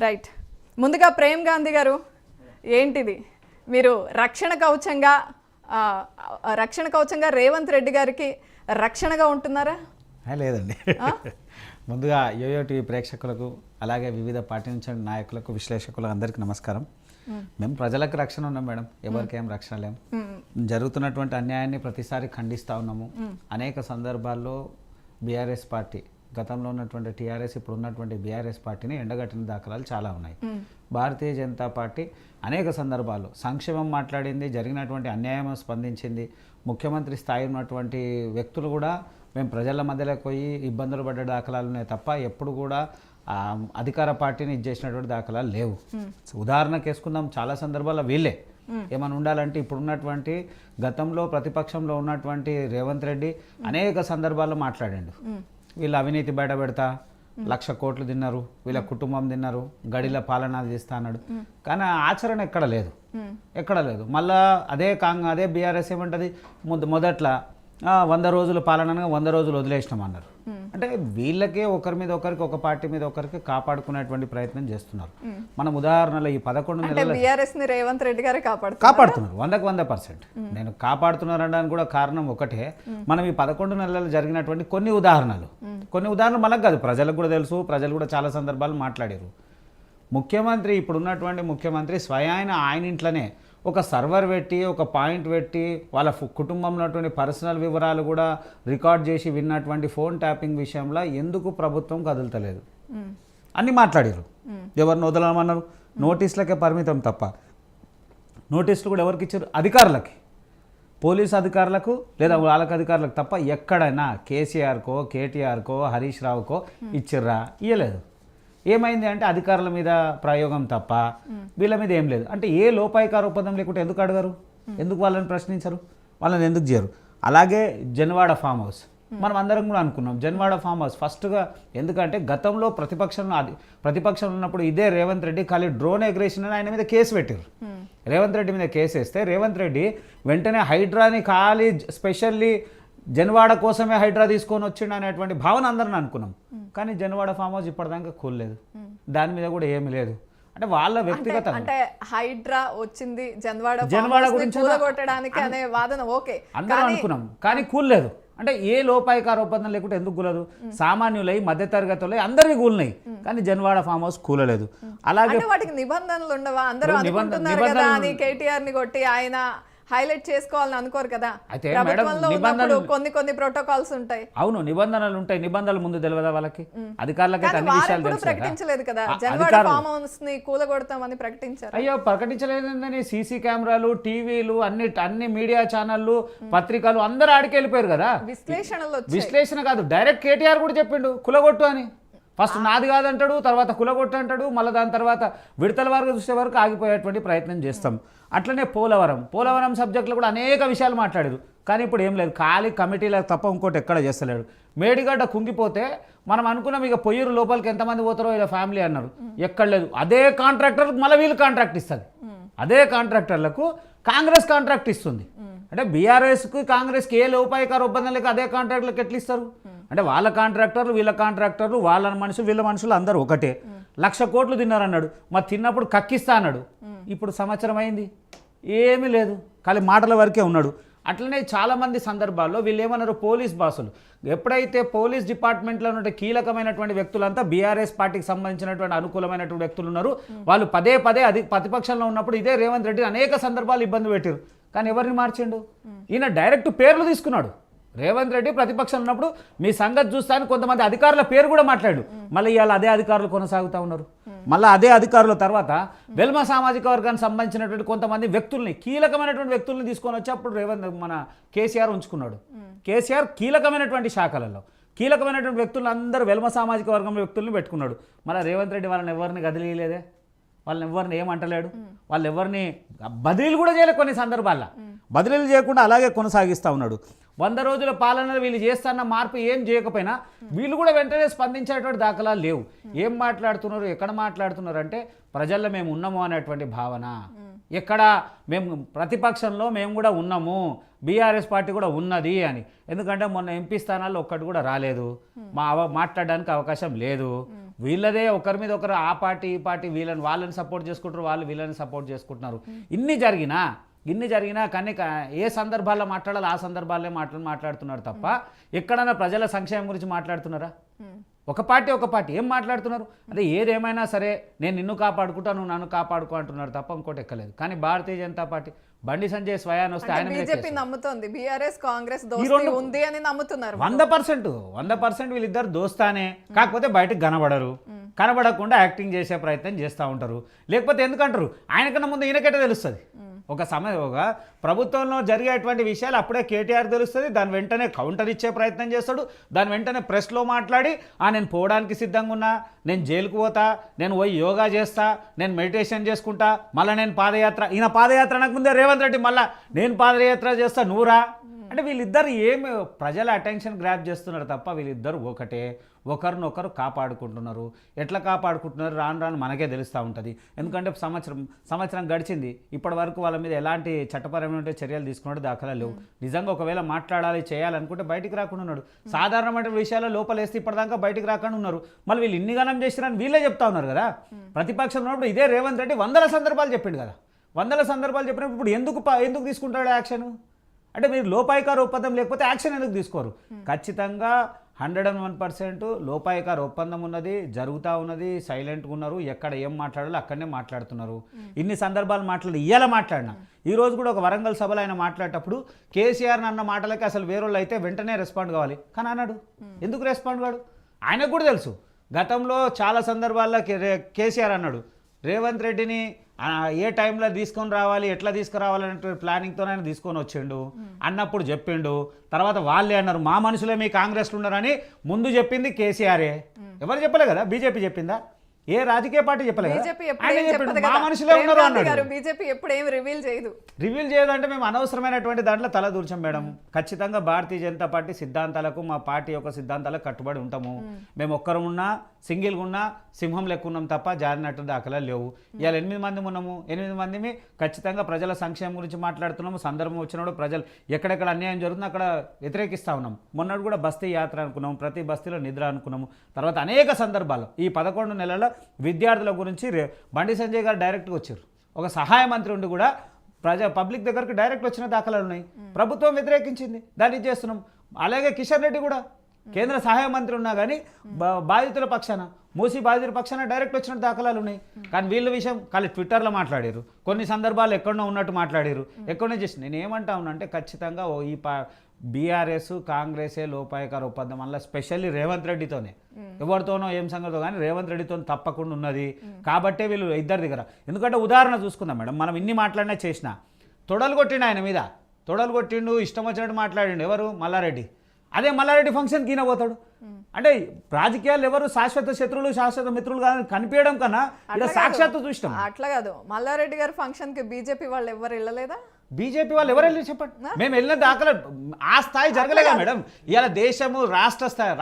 Right. ముందుగా ప్రేమ్ గాంధీ గారు, ఏంటిది మీరు రక్షణ కవచంగా రేవంత్ రెడ్డి గారికి రక్షణగా ఉంటున్నారా? లేదండి. ముందుగా యోయో టీవీ ప్రేక్షకులకు, అలాగే వివిధ పార్టీ నుంచి నాయకులకు, విశ్లేషకులకు అందరికీ నమస్కారం. మేము ప్రజలకు రక్షణ ఉన్నాం మేడం, ఎవరికి ఏం రక్షణ లేము. జరుగుతున్నటువంటి అన్యాయాన్ని ప్రతిసారి ఖండిస్తూ ఉన్నాము. అనేక సందర్భాల్లో బీఆర్ఎస్ పార్టీ, గతంలో ఉన్నటువంటి టీఆర్ఎస్, ఇప్పుడు ఉన్నటువంటి బీఆర్ఎస్ పార్టీని ఎండగట్టిన దాఖలాలు చాలా ఉన్నాయి. భారతీయ జనతా పార్టీ అనేక సందర్భాల్లో సంక్షేమం మాట్లాడింది, జరిగినటువంటి అన్యాయం స్పందించింది. ముఖ్యమంత్రి స్థాయి ఉన్నటువంటి వ్యక్తులు కూడా మేము ప్రజల మధ్యలోకి పోయి ఇబ్బందులు పడ్డ దాఖలాలునే తప్ప ఎప్పుడు కూడా అధికార పార్టీని ఇచ్చేసినటువంటి దాఖలాలు లేవు. ఉదాహరణకు వేసుకుందాం, చాలా సందర్భాల్లో వీళ్ళే ఏమైనా ఉండాలంటే ఇప్పుడున్నటువంటి గతంలో ప్రతిపక్షంలో ఉన్నటువంటి రేవంత్ రెడ్డి అనేక సందర్భాల్లో మాట్లాడాడు. వీళ్ళు అవినీతి బయట పెడతా, 1,00,000 కోట్లు తిన్నారు, వీళ్ళ కుటుంబం తిన్నారు, గడిల పాలన చేస్తా అన్నాడు. కానీ ఆచరణ ఎక్కడ లేదు. మళ్ళా అదే బీఆర్ఎస్ ఏమంటది, మొదట్లో 100 రోజుల పాలనగా 100 రోజులు వదిలేసినాం అన్నారు. అంటే వీళ్ళకే ఒకరి మీద ఒకరికి, ఒక పార్టీ మీద ఒకరికి కాపాడుకునేటువంటి ప్రయత్నం చేస్తున్నారు. మనం ఉదాహరణలో ఈ 11 నెలలు రేవంత్ రెడ్డి గారే కాపాడుతున్నారు 100%. నేను కాపాడుతున్నారు అనడానికి కూడా కారణం ఒకటే. మనం ఈ 11 నెలలు జరిగినటువంటి కొన్ని ఉదాహరణలు మనకు కాదు, ప్రజలకు కూడా తెలుసు. ప్రజలు కూడా చాలా సందర్భాలు మాట్లాడారు. ఇప్పుడున్నటువంటి ముఖ్యమంత్రి స్వయాన ఆయన ఇంట్లోనే ఒక సర్వర్ పెట్టి, ఒక పాయింట్ పెట్టి, వాళ్ళ కుటుంబంలో ఉన్నటువంటి పర్సనల్ వివరాలు కూడా రికార్డ్ చేసి విన్నటువంటి ఫోన్ ట్యాపింగ్ విషయంలో ఎందుకు ప్రభుత్వం కదులుతలేదు అన్నీ మాట్లాడారు. ఎవరిని వదలమన్నారు? నోటీసులకే పరిమితం తప్ప. నోటీసులు కూడా ఎవరికి ఇచ్చారు? అధికారులకి, పోలీసు అధికారులకు లేదా వాళ్ళకి అధికారులకు తప్ప ఎక్కడైనా కేసీఆర్కో, కేటీఆర్కో, హరీష్ రావుకో ఇచ్చిర్రా? ఇయ్యలేదు. ఏమైంది అంటే అధికారుల మీద ప్రయోగం తప్ప వీళ్ళ మీద ఏం లేదు. అంటే ఏ లోపాయికార ఒప్పందం లేకుంటే ఎందుకు అడగరు? ఎందుకు వాళ్ళని ప్రశ్నించరు? వాళ్ళని ఎందుకు చేయరు? అలాగే జన్వాడ ఫామ్ హౌస్ మనం అందరం కూడా అనుకున్నాం. జన్వాడ ఫామ్ హౌస్ ఫస్ట్గా ఎందుకంటే గతంలో ప్రతిపక్షంలో ఉన్నప్పుడు ఇదే రేవంత్ రెడ్డి ఖాళీ డ్రోన్ ఎగ్రేషన్ అని ఆయన మీద కేసు పెట్టారు. రేవంత్ రెడ్డి మీద కేసు వేస్తే రేవంత్ రెడ్డి వెంటనే హైడ్రాని ఖాళీ స్పెషల్లీ జన్వాడ కోసమే హైడ్రా తీసుకొని వచ్చిండు అనేటువంటి భావన అందరం అనుకున్నాం. కానీ జన్వాడ ఫామ్ హౌస్ ఇప్పటిదాకా కూలలేదు, దాని మీద కూడా ఏమి లేదు. అంటే వాళ్ళ వ్యక్తిగత అంటే హైడ్రా వచ్చింది జన్వాడ గురించి కూలగొట్టడానికి అనే వాదన ఓకే అందరం అనుకున్నాం, కానీ కూలలేదు. అంటే ఏ లోపాయికార ఒప్పందం లేకుంటే ఎందుకు కూలదు? సామాన్యులై, మధ్యతరగతులై అందరికీ కూలినాయి, కానీ జన్వాడ ఫామ్ హౌస్ కూలలేదు. అలాగే వాటికి నిబంధనలు ఉండవా? అందరూ అనుకుంటున్నారు కదా అని కేటీఆర్ ని కొట్టి ఆయన హైలైట్ చేసుకోవాలని అనుకోరు కదా. అయితే కొన్ని ప్రోటోకాల్స్ ఉంటాయి. అవును, నిబంధనలు ఉంటాయి. నిబంధనలు ముందు తెలియదా వాళ్ళకి? అధికారులకి అన్ని విషయాలు తెలుసు. ప్రకటించలేదు కదా, జన్వాడ ఫామ్ హౌస్ ని కూలగొడతామని ప్రకటించారు. అయ్యో, ప్రకటించలేదని సీసీ కెమెరాలు, టీవీలు, అన్ని మీడియా ఛానళ్లు, పత్రికలు అందరూ ఆడికి వెళ్ళిపోయారు కదా. విశ్లేషణ కాదు, డైరెక్ట్ కేటీఆర్ కూడా చెప్పిండు కులగొట్టు అని. ఫస్ట్ నాది కాదంటాడు, తర్వాత కులగొట్టు అంటాడు, మళ్ళీ దాని తర్వాత విడతల వరకు చూసే వరకు ఆగిపోయేటువంటి ప్రయత్నం చేస్తాం. అట్లనే పోలవరం సబ్జెక్టులో కూడా అనేక విషయాలు మాట్లాడారు, కానీ ఇప్పుడు ఏం లేదు. ఖాళీ కమిటీలకు తప్ప ఇంకోటి ఎక్కడ చేస్తలేడు. మేడిగడ్డ కుంగిపోతే మనం అనుకున్నాం ఇక పొయ్యూరు లోపలికి ఎంతమంది పోతారో ఇలా ఫ్యామిలీ అన్నారు, ఎక్కడ లేదు. అదే కాంట్రాక్టర్లకు మళ్ళీ వీళ్ళు కాంట్రాక్ట్ ఇస్తుంది. అదే కాంట్రాక్టర్లకు కాంగ్రెస్ కాంట్రాక్ట్ ఇస్తుంది. అంటే బీఆర్ఎస్కి కాంగ్రెస్కి ఏ లోపాయికార ఒప్పందం లేక అదే కాంట్రాక్టులకు ఎట్లా ఇస్తారు? అంటే వాళ్ళ కాంట్రాక్టర్లు, వీళ్ళ కాంట్రాక్టర్లు, వాళ్ళ మనుషులు, వీళ్ళ మనుషులు అందరూ ఒకటే. 1,00,000 కోట్లు తిన్నారన్నాడు, మరి తిన్నప్పుడు కక్కిస్తా అన్నాడు. ఇప్పుడు సంవత్సరం అయింది, ఏమీ లేదు, ఖాళీ మాటల వరకే ఉన్నాడు. అట్లనే చాలామంది సందర్భాల్లో వీళ్ళు ఏమన్నారు, పోలీస్ బాసులు. ఎప్పుడైతే పోలీస్ డిపార్ట్మెంట్లో ఉన్న కీలకమైనటువంటి వ్యక్తులంతా బీఆర్ఎస్ పార్టీకి సంబంధించినటువంటి అనుకూలమైనటువంటి వ్యక్తులు ఉన్నారు. వాళ్ళు పదే ప్రతిపక్షంలో ఉన్నప్పుడు ఇదే రేవంత్ రెడ్డి అనేక సందర్భాలు ఇబ్బంది పెట్టారు. కానీ ఎవరిని మార్చిండు? ఈయన డైరెక్ట్ పేర్లు తీసుకున్నాడు. రేవంత్ రెడ్డి ప్రతిపక్షంలో ఉన్నప్పుడు మీ సంగతి చూస్తాను కొంతమంది అధికారుల పేరు కూడా మాట్లాడు. మళ్ళీ ఇవాళ అదే అధికారులు కొనసాగుతూ ఉన్నారు. మళ్ళీ అదే అధికారుల తర్వాత వెల్మ సామాజిక వర్గానికి సంబంధించినటువంటి కొంతమంది వ్యక్తుల్ని, కీలకమైనటువంటి వ్యక్తుల్ని తీసుకొని వచ్చి అప్పుడు మన కేసీఆర్ ఉంచుకున్నాడు. కేసీఆర్ కీలకమైనటువంటి శాఖలలో కీలకమైనటువంటి వ్యక్తులు అందరూ వెల్మ సామాజిక వర్గం వ్యక్తుల్ని పెట్టుకున్నాడు. మళ్ళీ రేవంత్ రెడ్డి వాళ్ళని ఎవరిని కదిలియలేదే, వాళ్ళని ఎవరిని ఏమంటలేడు, వాళ్ళు ఎవరిని బదిలీలు కూడా చేయలేదు. కొన్ని సందర్భాల్లో బదిలీలు చేయకుండా అలాగే కొనసాగిస్తూ ఉన్నాడు. 100 రోజుల పాలనలో వీళ్ళు చేస్తున్న మార్పు ఏం చేయకపోయినా వీళ్ళు కూడా వెంటనే స్పందించేటువంటి దాఖలాలు లేవు. ఏం మాట్లాడుతున్నారు, ఎక్కడ మాట్లాడుతున్నారు అంటే ప్రజల్లో మేము ఉన్నాము అనేటువంటి భావన. ఎక్కడ మేము ప్రతిపక్షంలో మేము కూడా ఉన్నాము, బీఆర్ఎస్ పార్టీ కూడా ఉన్నది అని. ఎందుకంటే మొన్న ఎంపీ స్థానాల్లో ఒక్కటి కూడా రాలేదు, మాట్లాడడానికి అవకాశం లేదు. వీళ్ళదే ఒకరి మీద ఒకరు ఆ పార్టీ ఈ పార్టీ వాళ్ళని సపోర్ట్ చేసుకుంటారు, వాళ్ళు వీళ్ళని సపోర్ట్ చేసుకుంటున్నారు. ఇన్ని జరిగినా కానీ ఏ సందర్భాల్లో మాట్లాడాలి ఆ సందర్భాల్లో మాట్లాడుతున్నారు తప్ప ఎక్కడైనా ప్రజల సంక్షేమం గురించి మాట్లాడుతున్నారా? ఒక పార్టీ ఏం మాట్లాడుతున్నారు? అదే ఏదేమైనా సరే నేను నిన్ను కాపాడుకుంటా, నువ్వు నన్ను కాపాడుకో అంటున్నారు తప్ప ఇంకోటి ఎక్కలేదు. కానీ భారతీయ జనతా పార్టీ బండి సంజయ్ స్వయాన్ వస్తే ఆయన బీజేపీ నమ్ముతోంది, బీఆర్ఎస్ కాంగ్రెస్ దోస్తీ ఉంది అని నమ్ముతున్నారు. 100% వీళ్ళిద్దరు దోస్తానే, కాకపోతే బయటకు కనబడకుండా యాక్టింగ్ చేసే ప్రయత్నం చేస్తూ ఉంటారు. లేకపోతే ఎందుకంటారు ఆయనకన్నా ముందు ఈయనకైతే తెలుస్తుంది. ఒక ప్రభుత్వంలో జరిగేటువంటి విషయాలు అప్పుడే కేటీఆర్ తెలుస్తుంది. దాని వెంటనే కౌంటర్ ఇచ్చే ప్రయత్నం చేస్తాడు. దాని వెంటనే ప్రెస్లో మాట్లాడి నేను పోవడానికి సిద్ధంగా ఉన్నా, నేను జైలుకు పోతా, నేను పోయి యోగా చేస్తా, నేను మెడిటేషన్ చేసుకుంటా, మళ్ళీ నేను పాదయాత్ర, ఈయన పాదయాత్ర నాకు ముందే రేవంత్ రెడ్డి మళ్ళీ నేను పాదయాత్ర చేస్తా నూరా అంటే వీళ్ళిద్దరు ఏమి ప్రజల అటెన్షన్ గ్రాప్ చేస్తున్నారు తప్ప వీళ్ళిద్దరు ఒకటే, ఒకరినొకరు కాపాడుకుంటున్నారు. ఎట్లా కాపాడుకుంటున్నారు రాను మనకే తెలుస్తూ ఉంటుంది. ఎందుకంటే సంవత్సరం గడిచింది, ఇప్పటి వరకు వాళ్ళ మీద ఎలాంటి చట్టపరమైన చర్యలు తీసుకున్నాడు దాఖలా లేవు. నిజంగా ఒకవేళ మాట్లాడాలి చేయాలనుకుంటే బయటికి రాకుండా ఉన్నాడు. సాధారణమైన విషయాల్లో లోపలేస్తే ఇప్పటిదాకా బయటికి రాకుండా ఉన్నారు. మళ్ళీ వీళ్ళు ఇన్ని గణం చేసిరని వీళ్ళే చెప్తా ఉన్నారు కదా. ప్రతిపక్షం ఉన్నప్పుడు ఇదే రేవంత్ రెడ్డి 100 సందర్భాలు చెప్పిండు కదా. 100 సందర్భాలు చెప్పినప్పుడు ఇప్పుడు ఎందుకు తీసుకుంటాడు యాక్షన్? అంటే మీరు లోపాయికార ఒప్పందం లేకపోతే యాక్షన్ ఎందుకు తీసుకోరు? ఖచ్చితంగా 101% లోపాయికార ఒప్పందం ఉన్నది, జరుగుతూ ఉన్నది, సైలెంట్గా ఉన్నారు. ఎక్కడ ఏం మాట్లాడాలో అక్కడనే మాట్లాడుతున్నారు. ఇన్ని సందర్భాలు ఇవాళ మాట్లాడినా ఈరోజు కూడా ఒక వరంగల్ సభలో ఆయన మాట్లాడేటప్పుడు కేసీఆర్ అన్న మాటలకి అసలు వేరేళ్ళు అయితే వెంటనే రెస్పాండ్ కావాలి, కానీ అన్నాడు. ఎందుకు రెస్పాండ్ కాడు? ఆయనకు కూడా తెలుసు. గతంలో చాలా సందర్భాల్లో కేసీఆర్ అన్నాడు రేవంత్ రెడ్డిని ఏ టైంలో తీసుకొని రావాలి, ఎట్లా తీసుకురావాలంటే ప్లానింగ్తో ఆయన తీసుకొని వచ్చిండు అన్నప్పుడు చెప్పిండు. తర్వాత వాళ్ళే అన్నారు మా మనుషులే మీ కాంగ్రెస్లో ఉన్నారని ముందు చెప్పింది కేసీఆరే. ఎవరు చెప్పలే కదా, బీజేపీ చెప్పిందా? ఏ రాజకీయ పార్టీ చెప్పలేదు. మా మనుషులే ఉన్నారు అన్నాడు. బీజేపీ ఎప్పుడు ఏమి రివీల్ చేయదు అంటే మేము అనవసరమైనటువంటి దాంట్లో తల దూర్చాం మేడం. ఖచ్చితంగా భారతీయ జనతా పార్టీ సిద్ధాంతాలకు, మా పార్టీ యొక్క సిద్ధాంతాలకు కట్టుబడి ఉంటాము. మేము ఒక్కరు ఉన్నా, సింగిల్గా ఉన్నా, సింహం లెక్క ఉన్నాం తప్ప జారినట్టు దాఖలాలు లేవు. ఇవాళ 8 మంది ఉన్నాము. 8 మందిని ఖచ్చితంగా ప్రజల సంక్షేమం గురించి మాట్లాడుతున్నాము. సందర్భం వచ్చినప్పుడు ప్రజలు ఎక్కడెక్కడ అన్యాయం జరుగుతుందో అక్కడ వ్యతిరేకిస్తూ ఉన్నాం. మొన్నటి కూడా బస్తీ యాత్ర అనుకున్నాము, ప్రతి బస్తీలో నిద్ర అనుకున్నాము. తర్వాత అనేక సందర్భాలు ఈ 11 నెలల విద్యార్థుల గురించి బండి సంజయ్ గారు డైరెక్ట్గా వచ్చారు. ఒక సహాయ మంత్రి ఉండి కూడా పబ్లిక్ దగ్గరకు డైరెక్ట్ వచ్చిన దాఖలాలు ఉన్నాయి. ప్రభుత్వం వ్యతిరేకించింది, దాన్ని చేస్తున్నాం. అలాగే కిషన్ రెడ్డి కూడా కేంద్ర సహాయ మంత్రి ఉన్నా కానీ బాధితుల పక్షాన, మూసి బాధితుల పక్షాన డైరెక్ట్ వచ్చిన దాఖలాలు ఉన్నాయి. కానీ వీళ్ళ విషయం ఖాళీ ట్విట్టర్లో మాట్లాడారు, కొన్ని సందర్భాలు ఎక్కడో ఉన్నట్టు మాట్లాడారు, ఎక్కడో చేసి. నేను ఏమంటా ఉన్నానంటే ఖచ్చితంగా ఈ బీఆర్ఎస్ కాంగ్రెసే లోపాయకార ఒప్పందం వల్ల స్పెషల్లీ రేవంత్ రెడ్డితోనే, ఎవరితోనో ఏం సంగతో కానీ రేవంత్ రెడ్డితో తప్పకుండా ఉన్నది. కాబట్టే వీళ్ళు ఇద్దరి దగ్గర. ఎందుకంటే ఉదాహరణ చూసుకుందాం మేడం, మనం ఇన్ని మాట్లాడినా చేసినా తొడలు కొట్టిండు ఆయన మీద, తొడలు కొట్టిండు, ఇష్టం వచ్చినట్టు మాట్లాడిండు. ఎవరు? మల్లారెడ్డి. అదే మల్లారెడ్డి ఫంక్షన్కి ఈయన పోతాడు. అంటే రాజకీయాలు ఎవరు శాశ్వత శత్రువులు శాశ్వత మిత్రులు కాదని కనిపించడం కన్నా ఇలా సాక్షాత్తు చూసినాం. అట్లా కాదు, మల్లారెడ్డి గారి ఫంక్షన్కి బీజేపీ వాళ్ళు ఎవరు వెళ్ళలేదా? బీజేపీ వాళ్ళు ఎవరు వెళ్ళి చెప్పండి. మేము వెళ్ళిన దాఖలా ఆ స్థాయి జరగలేదా మేడం? ఇవాళ దేశము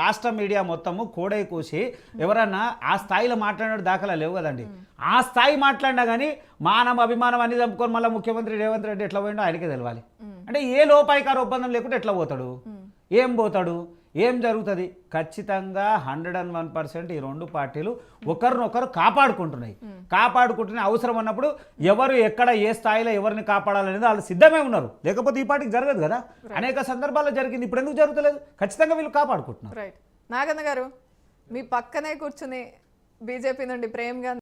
రాష్ట్ర మీడియా మొత్తము కోడై కూసి ఎవరన్నా ఆ స్థాయిలో మాట్లాడిన దాఖలా లేవు కదండి. ఆ స్థాయి మాట్లాడినా కానీ మానం అభిమానం అన్ని చంపుకొని మళ్ళీ ముఖ్యమంత్రి రేవంత్ రెడ్డి ఎట్లా పోయిండో ఆయనకే తెలవాలి. అంటే ఏ లోపాయికార ఒప్పందం లేకుంటే ఎట్లా పోతాడు, ఏం పోతాడు, ఏం జరుగుతుంది? ఖచ్చితంగా 101% ఈ 2 పార్టీలు ఒకరినొకరు కాపాడుకుంటున్నాయి. అవసరం అన్నప్పుడు ఎవరు ఎక్కడ ఏ స్థాయిలో ఎవరిని కాపాడాలనేది వాళ్ళు సిద్ధమే ఉన్నారు. లేకపోతే ఈ పార్టీకి జరగదు కదా. అనేక సందర్భాల్లో జరిగింది, ఇప్పుడు ఎందుకు జరుగుతలేదు? ఖచ్చితంగా వీళ్ళు కాపాడుకుంటున్నారు. రైట్. నాగన్న గారు, మీ పక్కనే కూర్చుని బీజేపీ నుండి ప్రేమ్ గాంధీ